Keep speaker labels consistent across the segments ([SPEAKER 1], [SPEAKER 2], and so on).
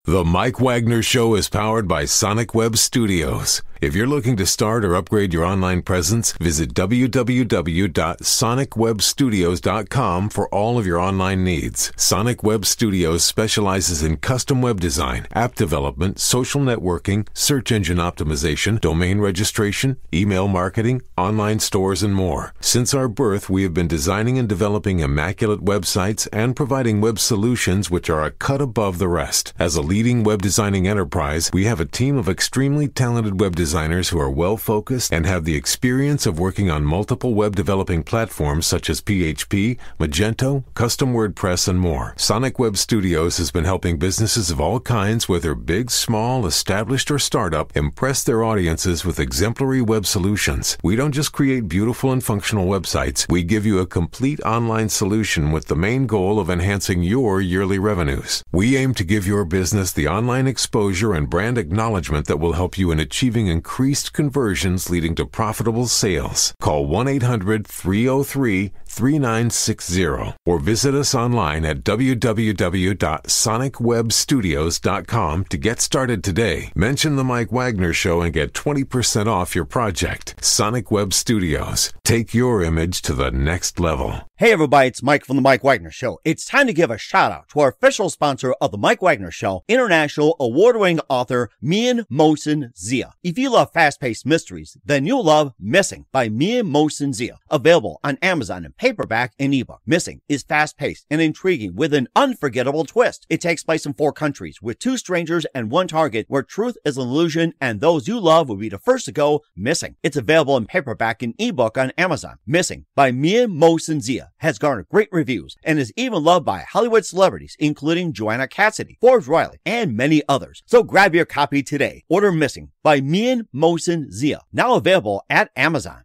[SPEAKER 1] The Mike Wagner Show is powered by Sonic Web Studios. If you're looking to start or upgrade your online presence, visit www.sonicwebstudios.com for all of your online needs. Sonic Web Studios specializes in custom web design, app development, social networking, search engine optimization, domain registration, email marketing, online stores, and more. Since our birth, we have been designing and developing immaculate websites and providing web solutions which are a cut above the rest. As a leading web designing enterprise, we have a team of extremely talented web designers who are well-focused and have the experience of working on multiple web developing platforms such as PHP, Magento, custom WordPress, and more. Sonic Web Studios has been helping businesses of all kinds, whether big, small, established, or startup, impress their audiences with exemplary web solutions. We don't just create beautiful and functional websites. We give you a complete online solution with the main goal of enhancing your yearly revenues. We aim to give your business the online exposure and brand acknowledgement that will help you in achieving increased conversions leading to profitable sales. Call 1-800-303-3960 or visit us online at www.sonicwebstudios.com to get started today. Mention the Mike Wagner Show and get 20% off your project. Sonic Web Studios. Take your image to the next level.
[SPEAKER 2] Hey everybody, it's Mike from The Mike Wagner Show. It's time to give a shout out to our official sponsor of The Mike Wagner Show, international award-winning author Mian Mohsen Zia. If you love fast-paced mysteries, then you'll love Missing by Mian Mohsen Zia. Available on Amazon in paperback and ebook. Missing is fast-paced and intriguing with an unforgettable twist. It takes place in 4 countries with 2 strangers and 1 target where truth is an illusion and those you love will be the first to go missing. It's available in paperback and ebook on Amazon. Missing by Mian Mohsen Zia has garnered great reviews and is even loved by Hollywood celebrities including Joanna Cassidy, Forbes Riley, and many others. So grab your copy today. Order Missing by Mian Mohsen Zia, now available at Amazon.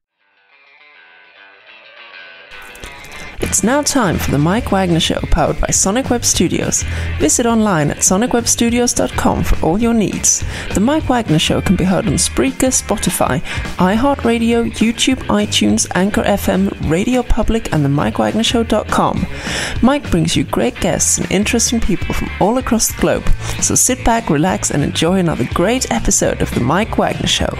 [SPEAKER 3] It's now time for the Mike Wagner Show, powered by Sonic Web Studios. Visit online at sonicwebstudios.com for all your needs. The Mike Wagner Show can be heard on Spreaker, Spotify, iHeartradio, YouTube, iTunes, Anchor FM, Radio Public, and the MikeWagnerShow.com. Mike brings you great guests and interesting people from all across the globe. So sit back, relax, and enjoy another great episode of the Mike Wagner Show.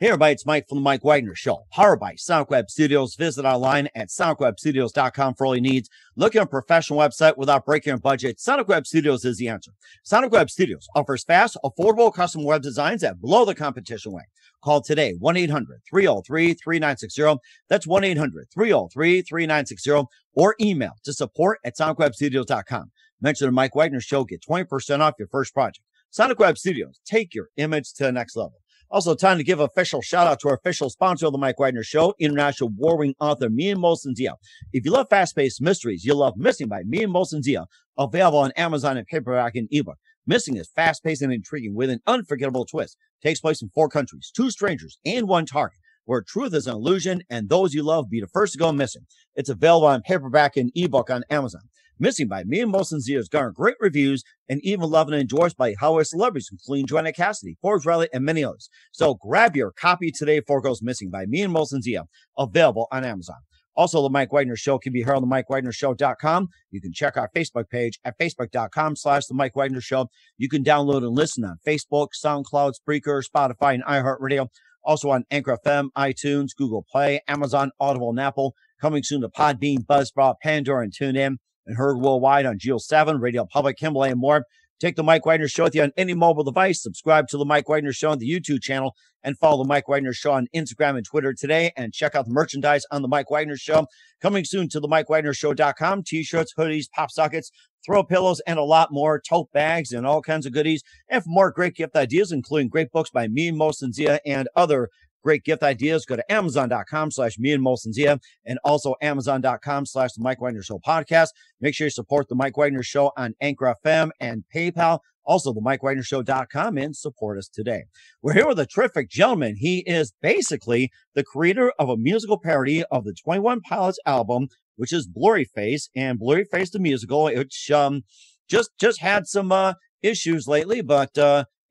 [SPEAKER 2] Hey everybody, it's Mike from the Mike Wagner Show, powered by Sonic Web Studios. Visit online at sonicwebstudios.com for all your needs. Looking at a professional website without breaking your budget? Sonic Web Studios is the answer. Sonic Web Studios offers fast, affordable custom web designs that blow the competition away. Call today, 1-800-303-3960. That's 1-800-303-3960. Or email to support@sonicwebstudios.com. Mention the Mike Wagner Show, get 20% off your first project. Sonic Web Studios, take your image to the next level. Also, time to give an official shout out to our official sponsor of the Mike Wagner Show, international award-winning author Mian Mohsen Zia. If you love fast-paced mysteries, you'll love Missing by Mian Mohsen Zia, available on Amazon in paperback and ebook. Missing is fast-paced and intriguing with an unforgettable twist. Takes place in 4 countries, 2 strangers, and 1 target, where truth is an illusion and those you love be the first to go missing. It's available on paperback and ebook on Amazon. Missing by Mian Mohsen Zia has garnered great reviews and even loved and endorsed by Hollywood celebrities, including Joanna Cassidy, Forbes Riley, and many others. So grab your copy today before it goes missing by Mian Mohsen Zia, available on Amazon. Also, the Mike Wagner Show can be heard on the MikeWagnerShow.com. You can check our Facebook page at facebook.com/the Mike Wagner Show. You can download and listen on Facebook, SoundCloud, Spreaker, Spotify, and iHeartRadio. Also on Anchor FM, iTunes, Google Play, Amazon, Audible, and Apple. Coming soon to Podbean, Buzzsprout, Pandora, and TuneIn. And heard worldwide on Geo 7, Radio Public, Himalaya, and more. Take the Mike Wagner Show with you on any mobile device. Subscribe to the Mike Wagner Show on the YouTube channel and follow the Mike Wagner Show on Instagram and Twitter today. And check out the merchandise on the Mike Wagner Show. Coming soon to the MikeWagnerShow.com. T-shirts, hoodies, pop sockets, throw pillows, and a lot more. Tote bags and all kinds of goodies. And for more great gift ideas, including great books by Mian Mohsen Zia and other great gift ideas, go to Amazon.com/Mian Mohsen Zia and also Amazon.com/The Mike Wagner Show podcast. Make sure you support The Mike Wagner Show on Anchor FM and PayPal. Also, TheMikeWagnerShow.com, and support us today. We're here with a terrific gentleman. He is basically the creator of a musical parody of the 21 Pilots album, which is Blurry Face, and Blurry Face the musical, which just had some issues lately, but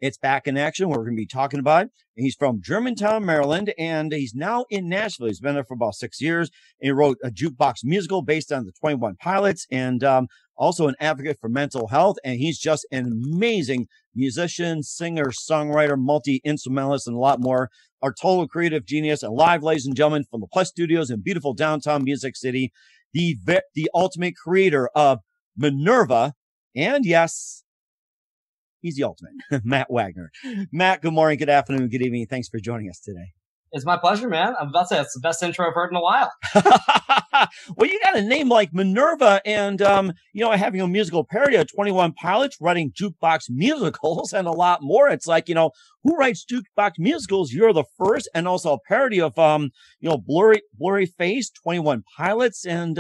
[SPEAKER 2] It's back in action. We're going to be talking about it. He's from Germantown, Maryland, and he's now in Nashville. He's been there for about 6 years. And he wrote a jukebox musical based on the 21 Pilots, and also an advocate for mental health. And he's just an amazing musician, singer, songwriter, multi-instrumentalist, and a lot more. Our total creative genius, and live, ladies and gentlemen, from the Plus Studios in beautiful downtown Music City, the ultimate creator of MNERVA, and yes, he's the ultimate, Matt Wagner. Matt, good morning, good afternoon, good evening. Thanks for joining us today.
[SPEAKER 4] It's my pleasure, man. I'm about to say it's the best intro I've heard in a while.
[SPEAKER 2] Well, you got a name like MNERVA, and having a musical parody of 21 Pilots, writing jukebox musicals, and a lot more. It's like, who writes jukebox musicals? You're the first, and also a parody of Blurry Face, 21 Pilots, and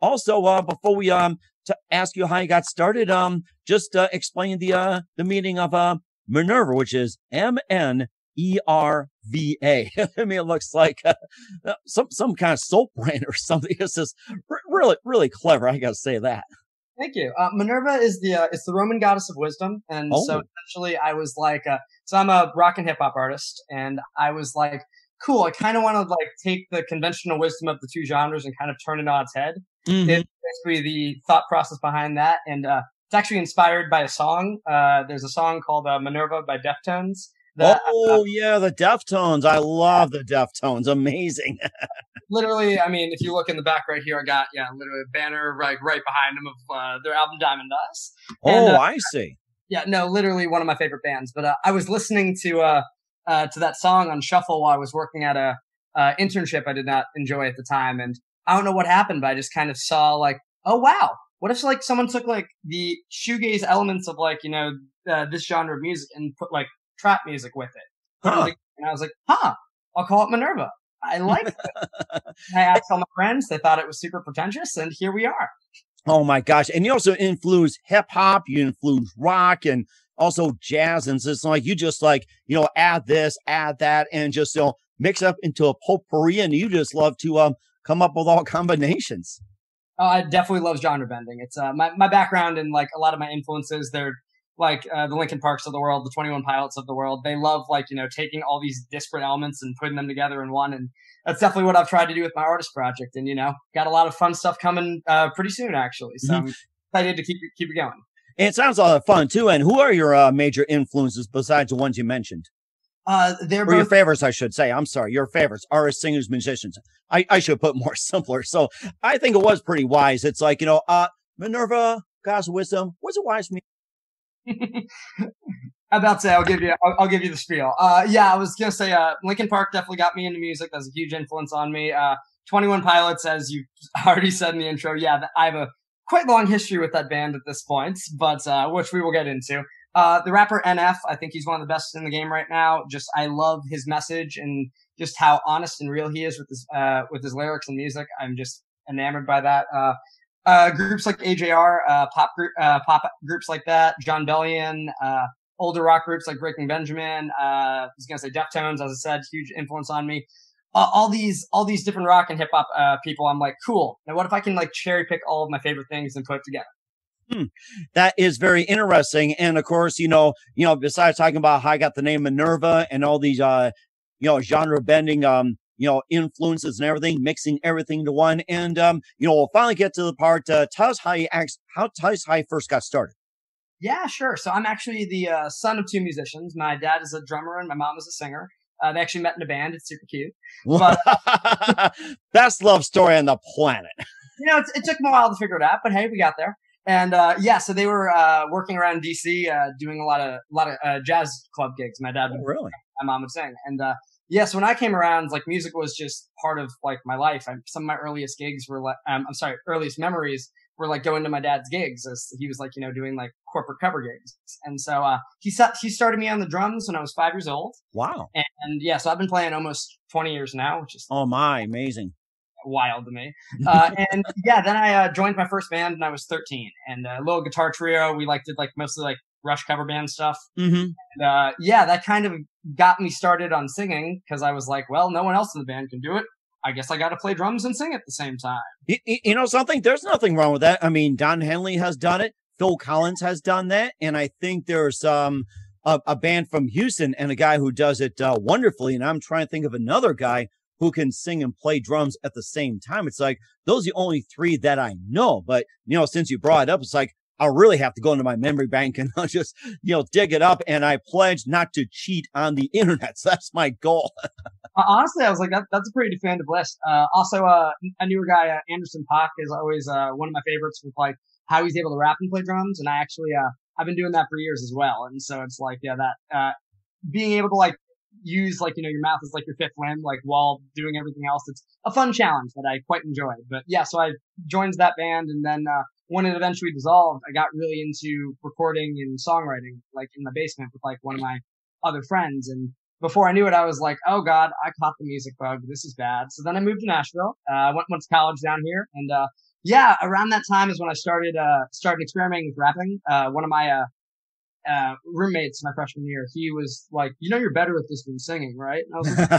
[SPEAKER 2] also before we to ask you how you got started, just explain the meaning of MNERVA, which is MNERVA. I mean, it looks like some kind of soap brand or something. It's just really, really clever. I got to say that.
[SPEAKER 4] Thank you. Minerva is it's the Roman goddess of wisdom, and so essentially, I was like, so I'm a rock and hip hop artist, and I was like, cool. I kind of want to like take the conventional wisdom of the two genres and kind of turn it on its head. Mm-hmm. It's basically the thought process behind that, and it's actually inspired by a song. There's a song called Minerva by Deftones.
[SPEAKER 2] The Deftones. I love the Deftones. Amazing.
[SPEAKER 4] Literally, I mean, if you look in the back right here, I got, literally a banner right behind them of their album Diamond Dust. And,
[SPEAKER 2] I see.
[SPEAKER 4] Yeah, no, literally one of my favorite bands. But I was listening to that song on shuffle while I was working at a internship I did not enjoy at the time. And I don't know what happened, but I just kind of saw like, oh, wow. What if like someone took like the shoegaze elements of like, this genre of music and put like trap music with it. Huh. And I was like, I'll call it MNERVA. I like it. I asked all my friends. They thought it was super pretentious, and here we are.
[SPEAKER 2] Oh, my gosh. And you also influence hip-hop, you influence rock, and also jazz. And so it's like you just like, add this, add that, and just mix up into a potpourri, and you just love to come up with all combinations.
[SPEAKER 4] Oh, I definitely love genre bending. It's my background and like a lot of my influences, they're like the Linkin Parks of the world, the 21 Pilots of the world. They love like, taking all these disparate elements and putting them together in one. And that's definitely what I've tried to do with my artist project. And, got a lot of fun stuff coming pretty soon, actually. So I'm excited to keep it going.
[SPEAKER 2] And it sounds a lot of fun, too. And who are your major influences besides the ones you mentioned?
[SPEAKER 4] They're
[SPEAKER 2] both your favorites, I should say. I'm sorry. Your favorites, artists, singers, musicians. I should put more simpler. So I think it was pretty wise. It's like, MNERVA, God's wisdom. What's it wise for me?
[SPEAKER 4] I'm about to say I'll give you the spiel. I was gonna say Linkin Park definitely got me into music. That's a huge influence on me. 21 Pilots, as you already said in the intro. Yeah, I have a quite long history with that band at this point, but which we will get into. The rapper NF, I think he's one of the best in the game right now. Just I love his message and just how honest and real he is with his lyrics and music. I'm just enamored by that. Groups like AJR, pop groups like that, John Bellion, older rock groups like Breaking Benjamin, I was going to say Deftones, as I said, huge influence on me. All these different rock and hip hop people, I'm like, cool. Now what if I can like cherry pick all of my favorite things and put it together?
[SPEAKER 2] That is very interesting. And of course, besides talking about how I got the name MNERVA and all these, genre bending, influences and everything, mixing everything into one. And, we'll finally get to the part, tell us how you first got started.
[SPEAKER 4] Yeah, sure. So I'm actually the son of two musicians. My dad is a drummer and my mom is a singer. They actually met in a band. It's super cute. But,
[SPEAKER 2] best love story on the planet.
[SPEAKER 4] It took them a while to figure it out, but hey, we got there. And, so they were, working around DC, doing a lot of jazz club gigs. My dad,
[SPEAKER 2] really?
[SPEAKER 4] My mom would sing. And, so when I came around, like music was just part of like my life. Some of my earliest gigs were like, earliest memories were like going to my dad's gigs as he was like, doing like corporate cover gigs. And so, he started me on the drums when I was 5 years old.
[SPEAKER 2] Wow.
[SPEAKER 4] And so I've been playing almost 20 years now, which is
[SPEAKER 2] amazing.
[SPEAKER 4] Wild to me. Then I joined my first band when I was 13 and a little guitar trio. We did like mostly like Rush cover band stuff. Mm-hmm. And, that kind of got me started on singing because I was like, well, no one else in the band can do it. I guess I got to play drums and sing at the same time.
[SPEAKER 2] You know something? There's nothing wrong with that. I mean, Don Henley has done it. Phil Collins has done that. And I think there's a band from Houston and a guy who does it wonderfully. And I'm trying to think of another guy who can sing and play drums at the same time. It's like, those are the only three that I know. But, since you brought it up, it's like, I'll really have to go into my memory bank and I'll just, dig it up. And I pledge not to cheat on the internet. So that's my goal.
[SPEAKER 4] Honestly, I was like, that's a pretty definitive list. Also, a newer guy, Anderson .Paak, is always one of my favorites with like how he's able to rap and play drums. And I actually, I've been doing that for years as well. And so it's like, that being able to like use like, your mouth is like your fifth limb, like while doing everything else. It's a fun challenge that I quite enjoyed. But yeah, so I joined that band, and then when it eventually dissolved, I got really into recording and songwriting, like in the basement with like one of my other friends. And before I knew it, I was like, oh God, I caught the music bug. This is bad. So then I moved to Nashville, went to college down here. And, around that time is when I started experimenting with rapping. One of my, roommates my freshman year, he was like, you're better at this than singing, right? And I was like,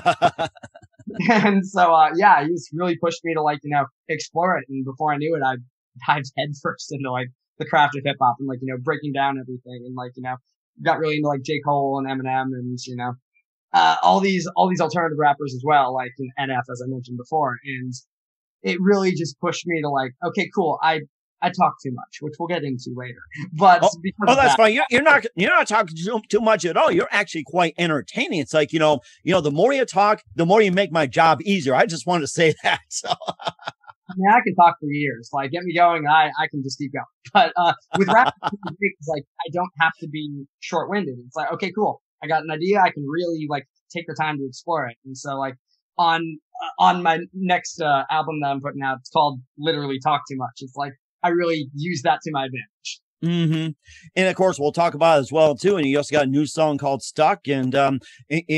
[SPEAKER 4] and so, he just really pushed me to like, explore it. And before I knew it, I dived headfirst into like the craft of hip hop and like, breaking down everything, and like, got really into like J. Cole and Eminem and, all these alternative rappers as well, like in NF, as I mentioned before. And it really just pushed me to like, okay, cool. I talk too much, which we'll get into later. But
[SPEAKER 2] that's fine. You're not talking too much at all. You're actually quite entertaining. It's like, the more you talk, the more you make my job easier. I just wanted to say that. So
[SPEAKER 4] I can talk for years. Like, get me going. I can just keep going. But with rap, it's like I don't have to be short-winded. It's like, okay, cool. I got an idea. I can really like take the time to explore it. And so like on my next album that I'm putting out, it's called literally Talk Too Much. It's like I really use that to my advantage.
[SPEAKER 2] Mm-hmm. And of course, we'll talk about it as well too. And you also got a new song called "Stuck," and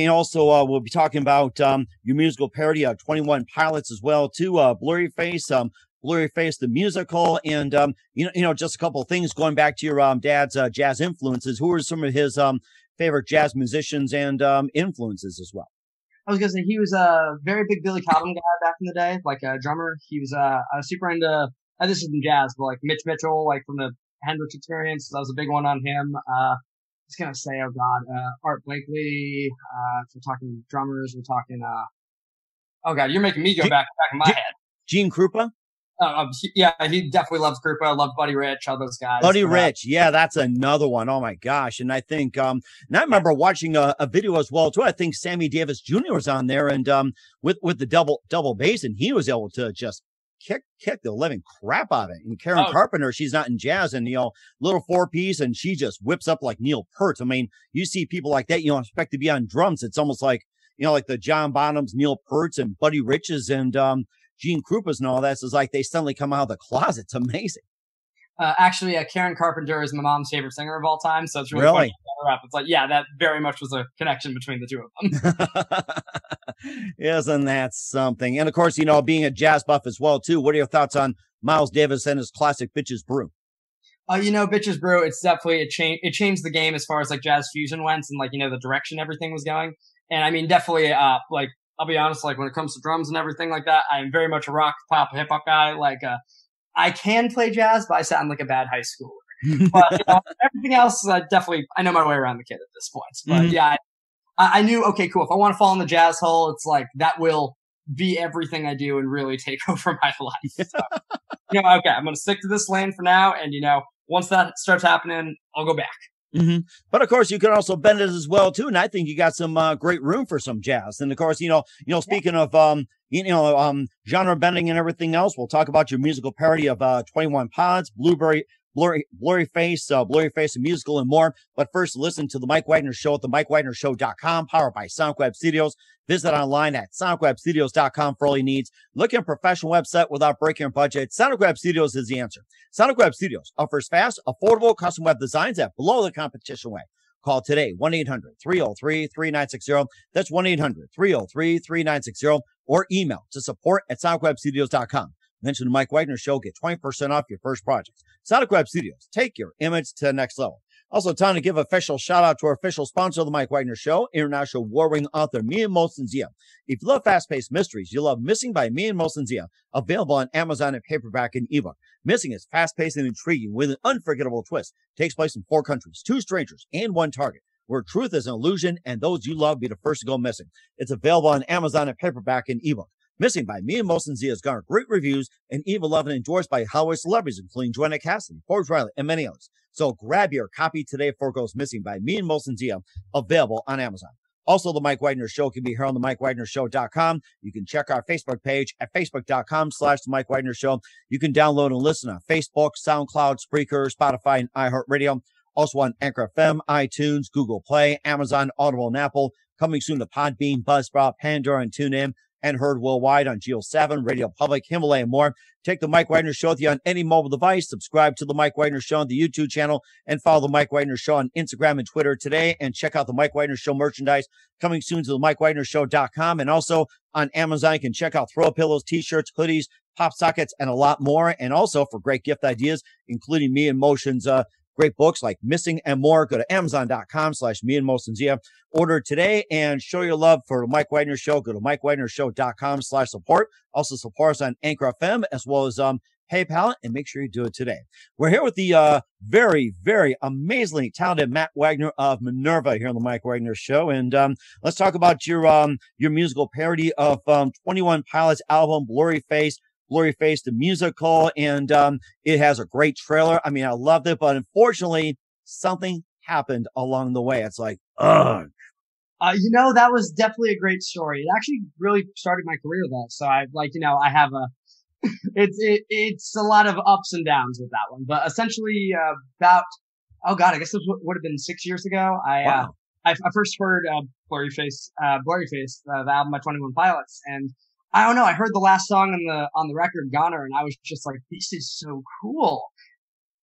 [SPEAKER 2] also we'll be talking about your musical parody of 21 Pilots as well too. Blurry Face, the musical, and just a couple of things going back to your dad's jazz influences. Who are some of his favorite jazz musicians and influences as well?
[SPEAKER 4] I was gonna say he was a very big Billy Cobham guy back in the day, like a drummer. He was I was super into this is in jazz, but like Mitch Mitchell, like from the Hendrix Experience. That was a big one on him. I was gonna say, oh God, Art Blakely. If we're talking drummers, we're talking. Oh God, you're making me go back in my head.
[SPEAKER 2] Gene Krupa.
[SPEAKER 4] He definitely loves Krupa. I love Buddy Rich, all those guys.
[SPEAKER 2] Buddy Rich, yeah, that's another one. Oh my gosh! And I think, and I remember watching a video as well too. I think Sammy Davis Jr. was on there, and with the double bass, and he was able to just kick the living crap out of it. And Karen Carpenter, she's not in jazz, and little 4-piece, and she just whips up like Neil Peart. I mean, you see people like that, you don't expect to be on drums. It's almost like like the John Bonhams, Neil Pearts, and Buddy Riches, and Gene Krupas and all that. So it's like they suddenly come out of the closet. It's amazing.
[SPEAKER 4] Actually, Karen Carpenter is my mom's favorite singer of all time, so it's really funny to set her up. It's like, that very much was a connection between the two of
[SPEAKER 2] them. Isn't that something? And of course, being a jazz buff as well too. What are your thoughts on Miles Davis and his classic Bitches Brew?
[SPEAKER 4] Bitches Brew, it's definitely it changed the game as far as like jazz fusion went, and like the direction everything was going. And I mean, definitely like I'll be honest, like when it comes to drums and everything like that, I am very much a rock, pop, hip hop guy. Like I can play jazz, but I sound like a bad high schooler. But everything else, definitely, I know my way around the kid at this point. But I knew, okay, cool. If I want to fall in the jazz hole, it's like that will be everything I do and really take over my life. So, okay, I'm going to stick to this lane for now. And, once that starts happening, I'll go back.
[SPEAKER 2] Mm-hmm. But of course, you can also bend it as well too, and I think you got some great room for some jazz. And of course, speaking of genre bending and everything else, we'll talk about your musical parody of 21 Pilots, Blurry Face, the musical, and more. But first, listen to the Mike Wagner Show at the mattwagnershow.com, powered by SonicWeb Studios. Visit online at sonicwebstudios.com for all your needs. Look at a professional website without breaking your budget. SonicWeb Studios is the answer. SonicWeb Studios offers fast, affordable custom web designs at below the competition rate. Call today, 1-800-303-3960. That's 1-800-303-3960. Or email to support@sonicwebstudios.com. Mention the Mike Wagner Show. Get 20% off your first project. Sonic Web Studios. Take your image to the next level. Also, time to give a official shout out to our official sponsor of the Mike Wagner Show, international war-wing author Mia Molson-Zia. If you love fast-paced mysteries, you love Missing by Mia Molson-Zia, available on Amazon in paperback and ebook. Missing is fast-paced and intriguing with an unforgettable twist. Takes place in 4 countries, 2 strangers, and 1 target. where truth is an illusion and those you love be the first to go missing. It's available on Amazon and paperback and ebook. Missing by Me and Molson Z has garnered great reviews and even loved and endorsed by Hollywood celebrities, including Joanna Cassidy, Forrest Riley, and many others. So grab your copy today before it goes missing by Me and Molson Z, available on Amazon. Also, The Mike Wagner Show can be heard on the mattwagnershow.com. You can check our Facebook page at facebook.com/The Mike Wagner Show. You can download and listen on Facebook, SoundCloud, Spreaker, Spotify, and iHeartRadio. Also on Anchor FM, iTunes, Google Play, Amazon, Audible, and Apple. Coming soon to Podbean, Buzzsprout, Pandora, and TuneIn. And heard worldwide on Geo 7, Radio Public, Himalaya, and more. Take the Mike Wagner Show with you on any mobile device. Subscribe to the Mike Wagner Show on the YouTube channel and follow the Mike Wagner Show on Instagram and Twitter today. And check out the Mike Wagner Show merchandise coming soon to the MikeWagnerShow.com. And also on Amazon, you can check out throw pillows, t-shirts, hoodies, pop sockets, and a lot more. And also for great gift ideas, including Me and Motion's great books like Missing and More. Go to Amazon.com/Me and Motion Z. Order today and show your love for the Mike Wagner Show. Go to MikeWagnerShow.com/support. Also support us on Anchor FM as well as PayPal, and make sure you do it today. We're here with the very, very amazingly talented Matt Wagner of MNERVA here on the Mike Wagner Show. And let's talk about your musical parody of 21 Pilots' album, Blurry Face, the musical, and it has a great trailer. I mean, I loved it, but unfortunately, something happened along the way. It's like, ugh.
[SPEAKER 4] That was definitely a great story. It actually really started my career, though. So I have it's a lot of ups and downs with that one. But essentially, I guess this would have been 6 years ago. I first heard Blurry Face, the album by 21 Pilots, and I don't know. I heard the last song on the record, Goner, and I was just like, "This is so cool."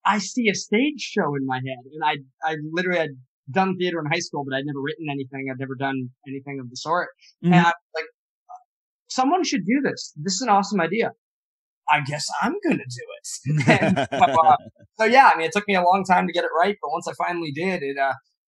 [SPEAKER 4] I see a stage show in my head, and I literally had done theater in high school, but I'd never written anything. I'd never done anything of the sort, and I was like, "Someone should do this. This is an awesome idea. I guess I'm gonna do it." And, so yeah, I mean, it took me a long time to get it right, but once I finally did,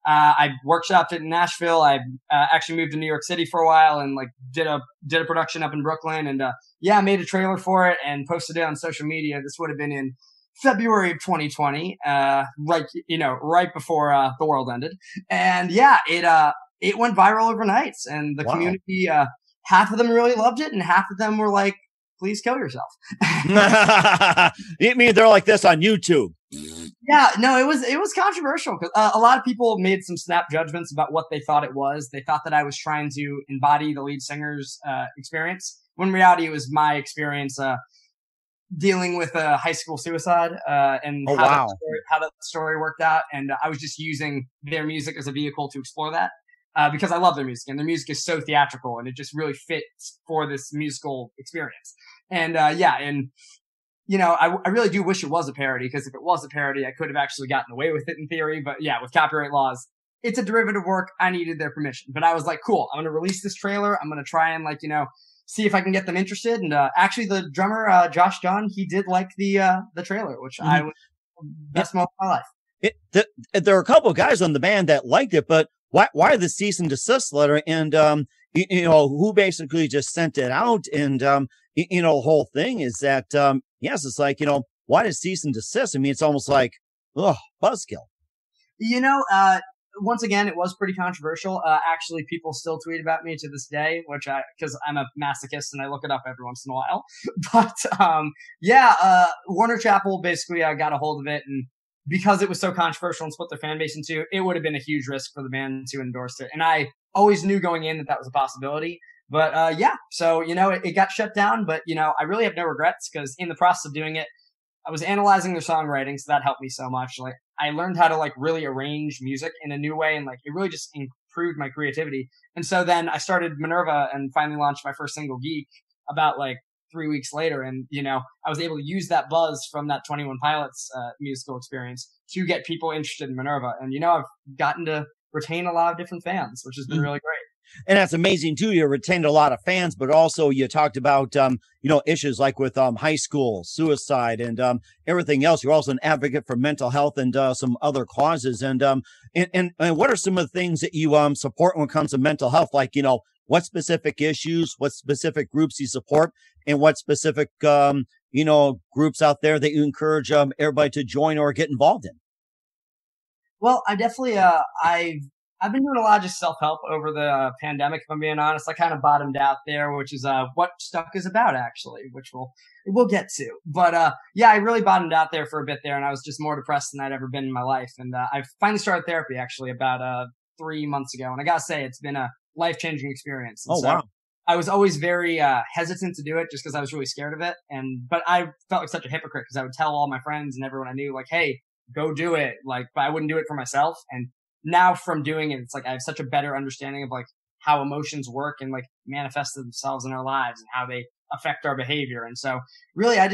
[SPEAKER 4] I workshopped it in Nashville. I actually moved to New York City for a while and did a production up in Brooklyn, and I made a trailer for it and posted it on social media. This would have been in February of 2020, right before the world ended. And it went viral overnight, and the community, half of them really loved it, and half of them were like, "Please kill yourself."
[SPEAKER 2] You mean they're like this on YouTube?
[SPEAKER 4] Yeah, no, it was controversial because a lot of people made some snap judgments about what they thought it was. They thought that I was trying to embody the lead singer's experience, when in reality it was my experience dealing with a high school suicide and how that story worked out. And I was just using their music as a vehicle to explore that because I love their music, and their music is so theatrical, and it just really fits for this musical experience. And I really do wish it was a parody, because if it was a parody, I could have actually gotten away with it in theory. But yeah, with copyright laws, it's a derivative work. I needed their permission. But I was like, cool, I'm going to release this trailer. I'm going to try and see if I can get them interested. And actually, the drummer, Josh John, he did like the trailer, which I was best moment of my life.
[SPEAKER 2] There are a couple of guys on the band that liked it, but why the cease and desist letter? And who basically just sent it out? And the whole thing is that yes, it's like, why does cease and desist? I mean, it's almost like, buzzkill.
[SPEAKER 4] Once again, it was pretty controversial. Actually, people still tweet about me to this day, because I'm a masochist and I look it up every once in a while. But Warner Chappell basically got a hold of it, and because it was so controversial and split their fan base in two, it would have been a huge risk for the band to endorse it. And I always knew going in that was a possibility. But so it got shut down. But I really have no regrets, because in the process of doing it, I was analyzing their songwriting, so that helped me so much. I learned how to really arrange music in a new way, and it really just improved my creativity. And so then I started MNERVA and finally launched my first single, Geek, about 3 weeks later. And I was able to use that buzz from that 21 Pilots musical experience to get people interested in MNERVA. And I've gotten to retain a lot of different fans, which has been really great.
[SPEAKER 2] And that's amazing too. You retained a lot of fans, but also you talked about, issues like with high school suicide and everything else. You're also an advocate for mental health and some other causes. And what are some of the things that you support when it comes to mental health? Like, what specific issues, what specific groups you support, and what specific, groups out there that you encourage everybody to join or get involved in?
[SPEAKER 4] Well, I definitely, I've been doing a lot of just self-help over the pandemic, if I'm being honest. I kind of bottomed out there, which is what Stuck is about, actually, which we'll get to. But yeah, I really bottomed out there for a bit there, and I was just more depressed than I'd ever been in my life. And I finally started therapy, actually, about 3 months ago. And I gotta say, it's been a life-changing experience. And
[SPEAKER 2] wow.
[SPEAKER 4] I was always very hesitant to do it just because I was really scared of it. But I felt like such a hypocrite because I would tell all my friends and everyone I knew, like, hey, go do it. Like, but I wouldn't do it for myself. And now from doing it, it's like I have such a better understanding of like how emotions work and like manifest themselves in our lives and how they affect our behavior. And so really, I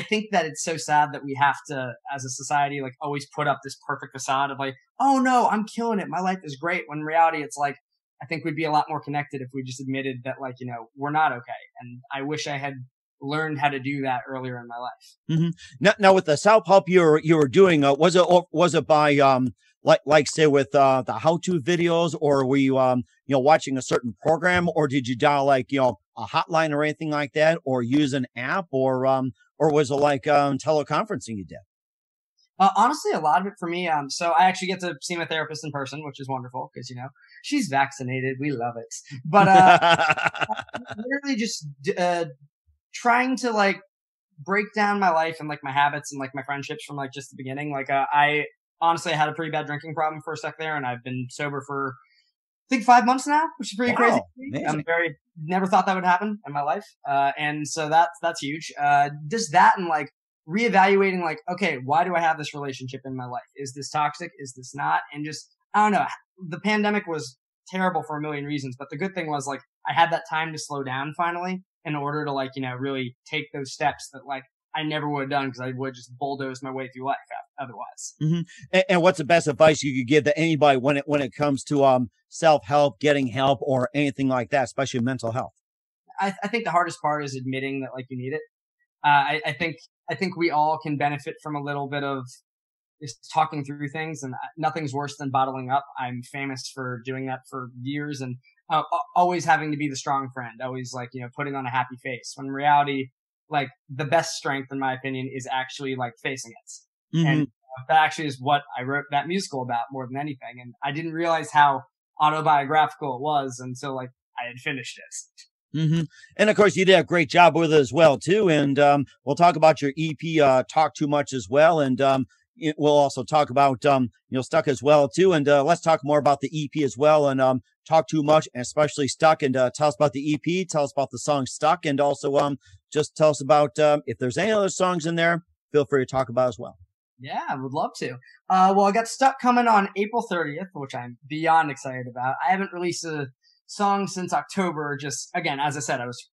[SPEAKER 4] think that it's so sad that we have to, as a society, like always put up this perfect facade of like, oh no, I'm killing it. My life is great. When in reality, it's like, I think we'd be a lot more connected if we just admitted that like, we're not okay. And I wish I had learned how to do that earlier in my life.
[SPEAKER 2] Mm-hmm. Now with the self-help you were doing, was it by, like say with the how-to videos, or were you watching a certain program, or did you dial like a hotline or anything like that, or use an app, or was it like teleconferencing you did?
[SPEAKER 4] Honestly, a lot of it for me. So I actually get to see my therapist in person, which is wonderful because she's vaccinated. We love it. But literally just trying to like break down my life and like my habits and like my friendships from like just the beginning. Like I honestly had a pretty bad drinking problem for a sec there, and I've been sober for I think 5 months now, which is pretty crazy. I'm never thought that would happen in my life. And so that's huge. Just that and like reevaluating like, okay, why do I have this relationship in my life? Is this toxic? Is this not? And just, I don't know. The pandemic was terrible for a million reasons, but the good thing was like, I had that time to slow down finally in order to like, really take those steps that like I never would have done because I would just bulldoze my way through life otherwise.
[SPEAKER 2] Mm-hmm. And what's the best advice you could give to anybody when it comes to self-help, getting help, or anything like that, especially mental health?
[SPEAKER 4] I think the hardest part is admitting that like you need it. I think we all can benefit from a little bit of just talking through things, and nothing's worse than bottling up. I'm famous for doing that for years, and always having to be the strong friend, always like, putting on a happy face, when in reality, like the best strength, in my opinion, is actually like facing it. Mm-hmm. And that actually is what I wrote that musical about more than anything. And I didn't realize how autobiographical it was until like I had finished it.
[SPEAKER 2] Mm-hmm. And of course, you did a great job with it as well too. And we'll talk about your EP, Talk Too Much, as well. And we'll also talk about Stuck as well too. And let's talk more about the EP as well, and Talk Too Much, and especially Stuck. And tell us about the EP. Tell us about the song Stuck, and also just tell us about if there's any other songs in there. Feel free to talk about as well.
[SPEAKER 4] Yeah, I would love to. Well, I got Stuck coming on April 30th, which I'm beyond excited about. I haven't released a song since October. Just, again, as I said, I was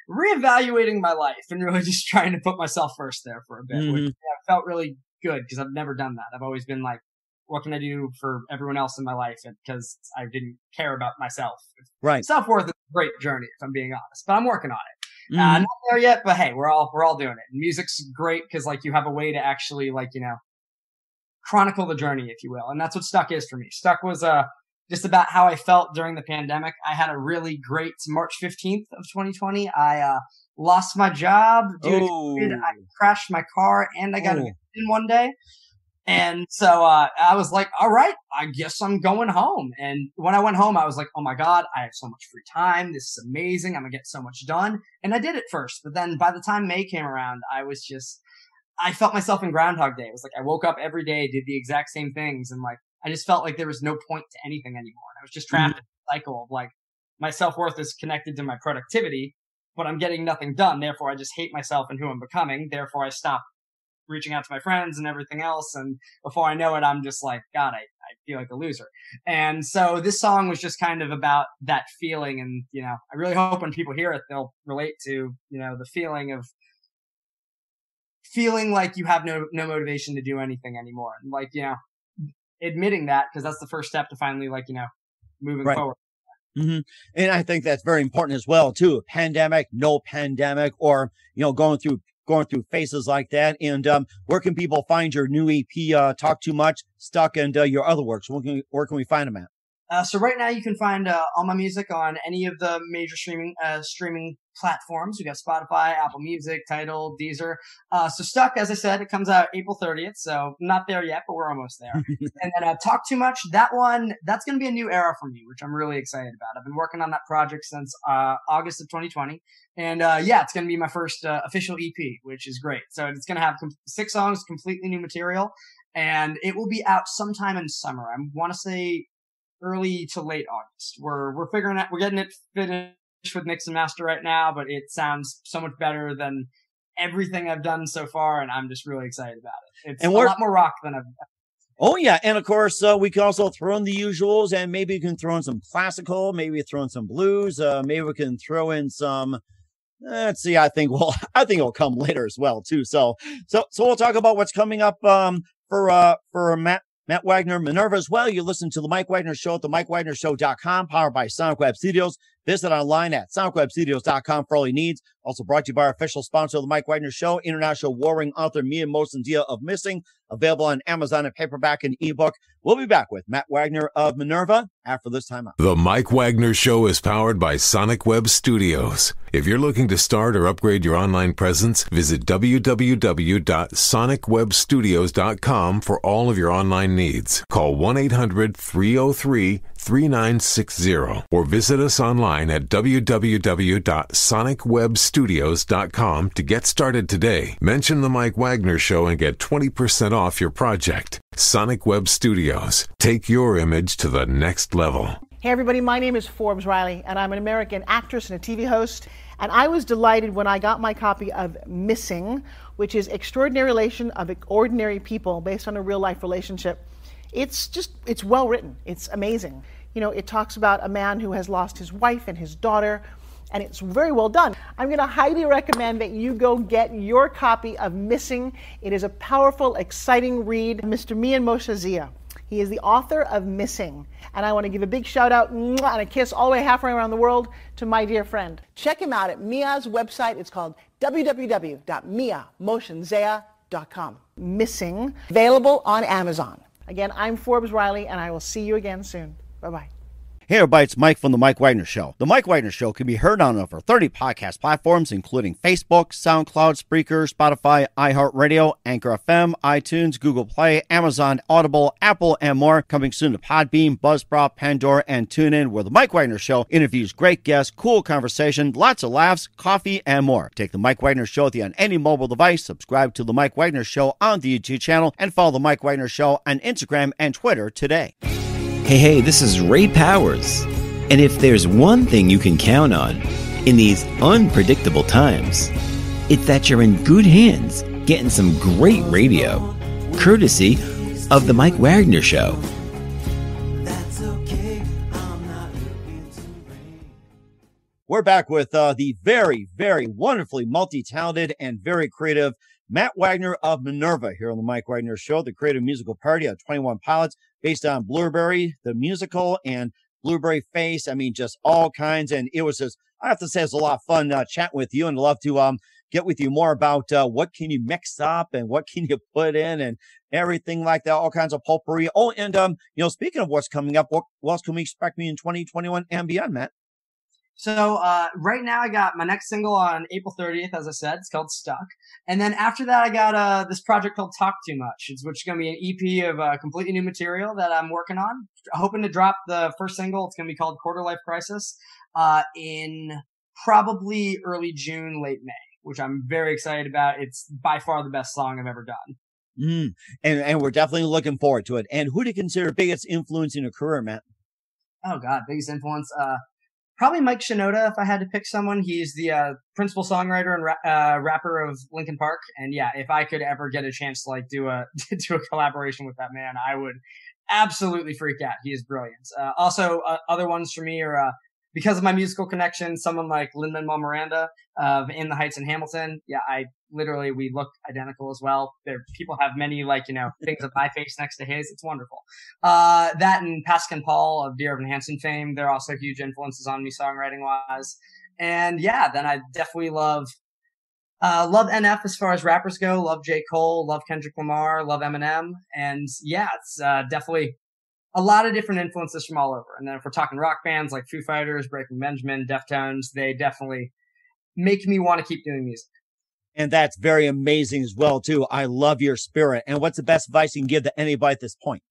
[SPEAKER 4] reevaluating my life and really just trying to put myself first there for a bit, which felt really good because I've never done that. I've always been like, what can I do for everyone else in my life? Because I didn't care about myself.
[SPEAKER 2] Right.
[SPEAKER 4] Self-worth is a great journey, if I'm being honest, but I'm working on it. Not there yet, but hey, we're all doing it. And music's great because like you have a way to actually like, chronicle the journey, if you will. And that's what Stuck is for me. Stuck was just about how I felt during the pandemic. I had a really great March 15th of 2020. I lost my job due to COVID. I crashed my car and I got evicted in one day. And so I was like, all right, I guess I'm going home. And when I went home, I was like, oh my God, I have so much free time. This is amazing. I'm going to get so much done. And I did it first. But then by the time May came around, I felt myself in Groundhog Day. It was like I woke up every day, did the exact same things. And like, I just felt like there was no point to anything anymore. I was just trapped in a cycle of like, my self-worth is connected to my productivity, but I'm getting nothing done. Therefore, I just hate myself and who I'm becoming. Therefore, I stop reaching out to my friends and everything else. And before I know it, I'm just like, God, I feel like a loser. And so this song was just kind of about that feeling. And, I really hope when people hear it, they'll relate to, the feeling of feeling like you have no motivation to do anything anymore. And like, admitting that, because that's the first step to finally like, moving forward.
[SPEAKER 2] Mm-hmm. And I think that's very important as well too. Pandemic, no pandemic, or, going through phases like that. And where can people find your new EP, Talk Too Much, Stuck, and your other works? Where can we find them at?
[SPEAKER 4] So right now you can find all my music on any of the major streaming platforms. We got Spotify, Apple Music, Tidal, Deezer. So Stuck, as I said, it comes out April 30th. So not there yet, but we're almost there. And then Talk Too Much, that's going to be a new era for me, which I'm really excited about. I've been working on that project since August of 2020. And it's going to be my first official EP, which is great. So it's going to have 6 songs, completely new material. And it will be out sometime in summer. I want to say early to late August. We're figuring out, we're getting it finished with mix and master right now, but it sounds so much better than everything I've done so far, and I'm just really excited about it. It's a lot more rock than I've done.
[SPEAKER 2] Oh yeah, and of course we can also throw in the usuals, and maybe we can throw in some classical, maybe throw in some blues, maybe we can throw in some. Let's see. I think it'll come later as well too. So we'll talk about what's coming up for Matt Wagner of MNERVA as well. You listen to the Mike Wagner Show at the mattwagnershow.com, powered by Sonic Web Studios. Visit online at sonicwebstudios.com for all your needs. Also brought to you by our official sponsor of the Mike Wagner Show, international warring author Mia Mosendia of Missing, available on Amazon in paperback and ebook. We'll be back with Matt Wagner of MNERVA after this time out.
[SPEAKER 1] The Mike Wagner Show is powered by Sonic Web Studios. If you're looking to start or upgrade your online presence, visit www.sonicwebstudios.com for all of your online needs. Call 1-800-303-3960 or visit us online at www.sonicwebstudios.com to get started today. Mention the Mike Wagner Show and get 20% off your project. Sonic Web Studios. Take your image to the next level.
[SPEAKER 5] Hey everybody, my name is Forbes Riley, and I'm an American actress and a TV host. And I was delighted when I got my copy of Missing, which is Extraordinary Relation of Ordinary People based on a real life relationship. It's well written. It's amazing. You know, it talks about a man who has lost his wife and his daughter, and it's very well done. I'm going to highly recommend that you go get your copy of Missing. It is a powerful, exciting read. Mr. Mian Moshazia. He is the author of Missing. And I want to give a big shout out and a kiss all the way halfway around the world to my dear friend. Check him out at Mia's website. It's called www.miamoshenzea.com. Missing, available on Amazon. Again, I'm Forbes Riley, and I will see you again soon. Bye-bye.
[SPEAKER 2] Hey everybody, it's Mike from The Mike Wagner Show. The Mike Wagner Show can be heard on over 30 podcast platforms, including Facebook, SoundCloud, Spreaker, Spotify, iHeartRadio, Anchor FM, iTunes, Google Play, Amazon, Audible, Apple, and more. Coming soon to Podbean, Buzzsprout, Pandora, and TuneIn, where The Mike Wagner Show interviews great guests, cool conversation, lots of laughs, coffee, and more. Take The Mike Wagner Show with you on any mobile device. Subscribe to The Mike Wagner Show on the YouTube channel, and follow The Mike Wagner Show on Instagram and Twitter today.
[SPEAKER 6] Hey, this is Ray Powers. And if there's one thing you can count on in these unpredictable times, it's that you're in good hands getting some great radio, courtesy of The Mike Wagner Show.
[SPEAKER 2] We're back with the very, very wonderfully multi-talented and very creative Matt Wagner of MNERVA here on the Mike Wagner Show, the creative musical parody of 21 Pilots based on Blueberry, the musical, and Blueberry Face. I mean, just all kinds. And it was just, I have to say, it's a lot of fun chatting with you, and I'd love to get with you more about what can you mix up and what can you put in and everything like that, all kinds of potpourri. Oh, and, speaking of what's coming up, what else can we expect in 2021 and beyond, Matt?
[SPEAKER 4] So right now I got my next single on April 30th, as I said. It's called Stuck. And then after that, I got this project called Talk Too Much, which is going to be an EP of completely new material that I'm working on. Hoping to drop the first single. It's going to be called Quarter Life Crisis in probably early June, late May, which I'm very excited about. It's by far the best song I've ever done.
[SPEAKER 2] And we're definitely looking forward to it. And who do you consider biggest influence in your career, Matt?
[SPEAKER 4] Oh, God, biggest influence? Probably Mike Shinoda, if I had to pick someone. He's the principal songwriter and rapper of Linkin Park. And yeah, if I could ever get a chance to do a collaboration with that man, I would absolutely freak out. He is brilliant. Also, other ones for me are because of my musical connection, someone like Lin-Manuel Miranda of In the Heights and Hamilton. Yeah, we look identical as well. People have many things of my face next to his. It's wonderful. That and Pascal Paul of Dear Evan Hansen fame. They're also huge influences on me songwriting wise. And yeah, then I definitely love NF as far as rappers go. Love J. Cole, love Kendrick Lamar, love Eminem. And yeah, it's definitely a lot of different influences from all over. And then if we're talking rock bands like Foo Fighters, Breaking Benjamin, Deftones, they definitely make me want to keep doing music.
[SPEAKER 2] And that's very amazing as well, too. I love your spirit. And what's the best advice you can give to anybody at this point?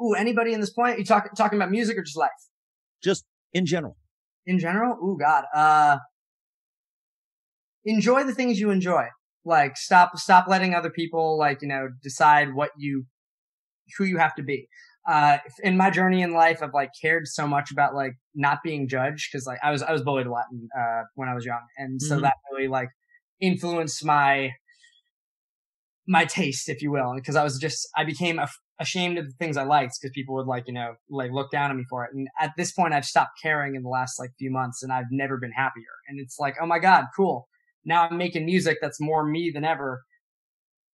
[SPEAKER 4] Ooh, anybody in this point? You talking about music or just life?
[SPEAKER 2] Just in general.
[SPEAKER 4] In general? Ooh, God. Enjoy the things you enjoy. Like, stop letting other people, like, decide who you have to be. In my journey in life, I've like cared so much about like not being judged, because like I was bullied a lot when I was young, and so that really like influenced my taste, if you will, because I became ashamed of the things I liked, because people would like look down on me for it. And at this point, I've stopped caring in the last like few months, and I've never been happier. And it's like, oh my God, cool. Now I'm making music that's more me than ever.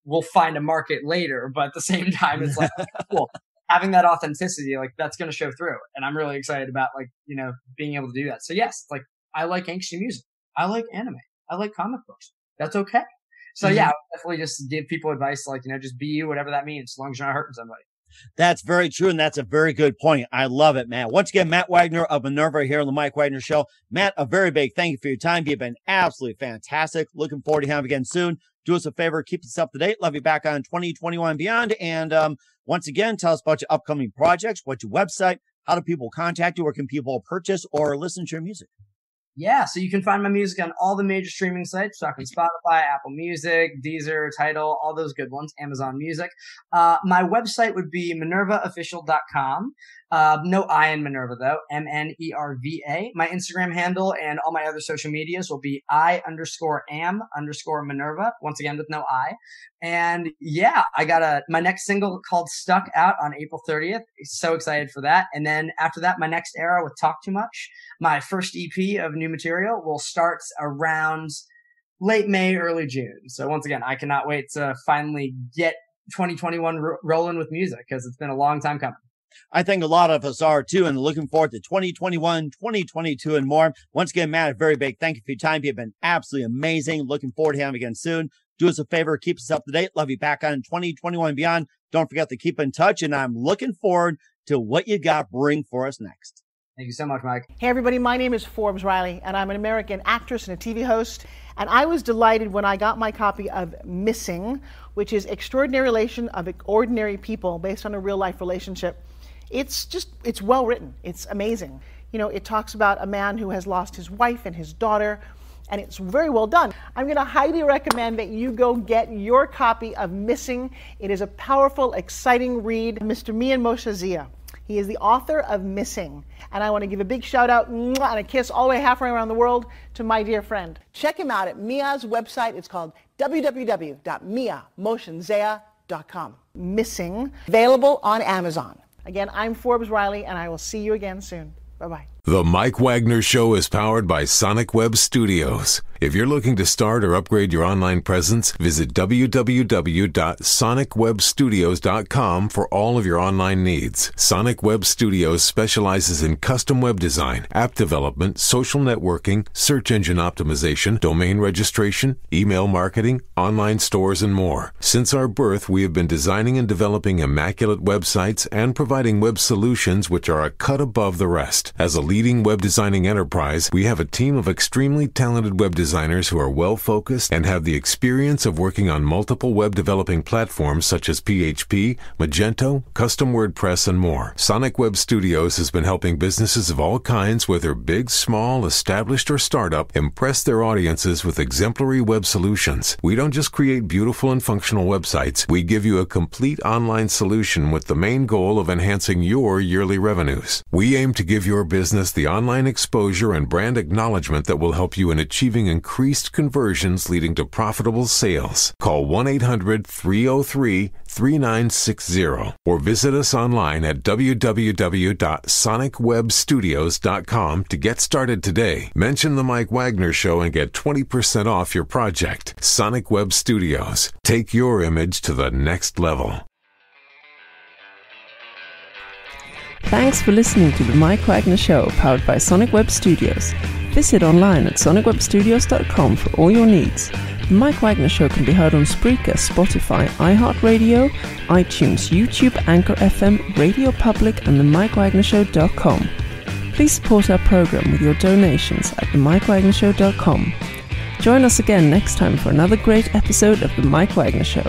[SPEAKER 4] We'll find a market later, but at the same time, it's like, cool. Having that authenticity, like that's going to show through. And I'm really excited about like, being able to do that. So yes, like I like angsty music. I like anime. I like comic books. That's okay. So yeah, I would definitely just give people advice, like, just be you, whatever that means, as long as you're not hurting somebody.
[SPEAKER 2] That's very true, and that's a very good point. I love it, Matt. Once again, Matt Wagner of MNERVA here on the Mike Wagner Show. Matt, a very big thank you for your time. You've been absolutely fantastic. Looking forward to having you again soon. Do us a favor, keep us up to date. Love you back on 2021 and beyond. And once again, tell us about your upcoming projects, what's your website, how do people contact you, where can people purchase or listen to your music?
[SPEAKER 4] Yeah, so you can find my music on all the major streaming sites, talking Spotify, Apple Music, Deezer, Tidal, all those good ones, Amazon Music. My website would be MNERVAofficial.com. No I in Minerva, though. MNERVA. My Instagram handle and all my other social medias will be I_am_Minerva. Once again, with no I. And yeah, I got my next single called Stuck out on April 30th. So excited for that. And then after that, my next era with Talk Too Much. My first EP of new material will start around late May, early June. So once again, I cannot wait to finally get 2021 rolling with music, because it's been a long time coming.
[SPEAKER 2] I think a lot of us are too, and looking forward to 2021, 2022, and more. Once again, Matt, a very big thank you for your time. You've been absolutely amazing. Looking forward to having you again soon. Do us a favor, keep us up to date. Love you back on 2021 and beyond. Don't forget to keep in touch, and I'm looking forward to what you got bring for us next.
[SPEAKER 4] Thank you so much, Mike.
[SPEAKER 5] Hey everybody, my name is Forbes Riley, and I'm an American actress and a TV host. And I was delighted when I got my copy of Missing, which is Extraordinary Relation of Ordinary People, based on a real life relationship. It's well written. It's amazing. It talks about a man who has lost his wife and his daughter, and it's very well done. I'm going to highly recommend that you go get your copy of Missing. It is a powerful, exciting read. Mr. Mian Moshe Zia. He is the author of Missing. And I want to give a big shout out and a kiss all the way halfway around the world to my dear friend. Check him out at Mia's website. It's called www.miamotionzea.com. Missing, available on Amazon. Again, I'm Forbes Riley, and I will see you again soon. Bye-bye.
[SPEAKER 1] The Mike Wagner Show is powered by Sonic Web Studios. If you're looking to start or upgrade your online presence, visit www.sonicwebstudios.com for all of your online needs. Sonic Web Studios specializes in custom web design, app development, social networking, search engine optimization, domain registration, email marketing, online stores, and more. Since our birth, we have been designing and developing immaculate websites and providing web solutions which are a cut above the rest. As a leading web designing enterprise, we have a team of extremely talented web designers who are well-focused and have the experience of working on multiple web developing platforms such as PHP, Magento, custom WordPress, and more. Sonic Web Studios has been helping businesses of all kinds, whether big, small, established, or startup, impress their audiences with exemplary web solutions. We don't just create beautiful and functional websites. We give you a complete online solution with the main goal of enhancing your yearly revenues. We aim to give your business the online exposure and brand acknowledgement that will help you in achieving increased conversions leading to profitable sales. Call 1-800-303-3960 or visit us online at www.sonicwebstudios.com to get started today. Mention the Mike Wagner Show and get 20% off your project. Sonic Web Studios. Take your image to the next level.
[SPEAKER 3] Thanks for listening to the Mike Wagner Show, powered by Sonic Web Studios. Visit online at sonicwebstudios.com for all your needs. The Mike Wagner Show can be heard on Spreaker, Spotify, iHeartradio, iTunes, YouTube, Anchor FM, Radio Public, and themikewagnershow.com. Please support our program with your donations at themikewagnershow.com. Join us again next time for another great episode of The Mike Wagner Show.